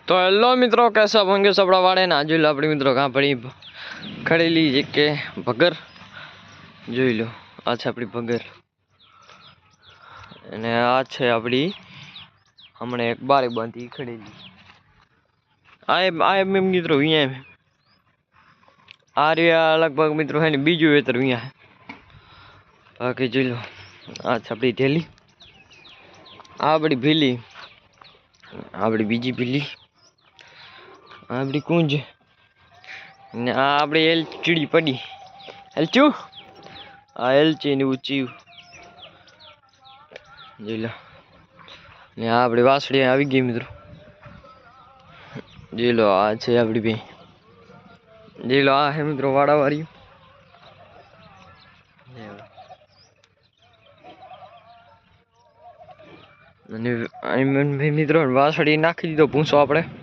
तो हेलो मित्रों, कैसे होंगे सबड़ा वाड़े ना जो अपनी मित्रों कहाँ पड़ी खड़ेली जे के भगर जो लो अच्छा अपनी भगर અને આ છે આપણી હમણે એક બારે બાંધી ખડેલી આ મિત્રો અહીંયા આ રહ્યા લગભગ મિત્રો હે ને બીજું વેતર અહીંયા બાકી જોઈ લો આ છે આપણી ઢેલી આ આપણી ભીલી આપણી બીજી ભીલી આપણી કુંજ ને આ આપણી એલચીડી પડી એલચું આ એલચી ને ઊંચી જોઈ લો ને આ આપણી વાસળી આવી ગઈ મિત્રો જોઈ લો આ છે આપણી બે જોઈ લો આ હે મિત્રો વાડાવાળી અને મિત્રો વાસળી નાખી દીધો પૂંછો આપણે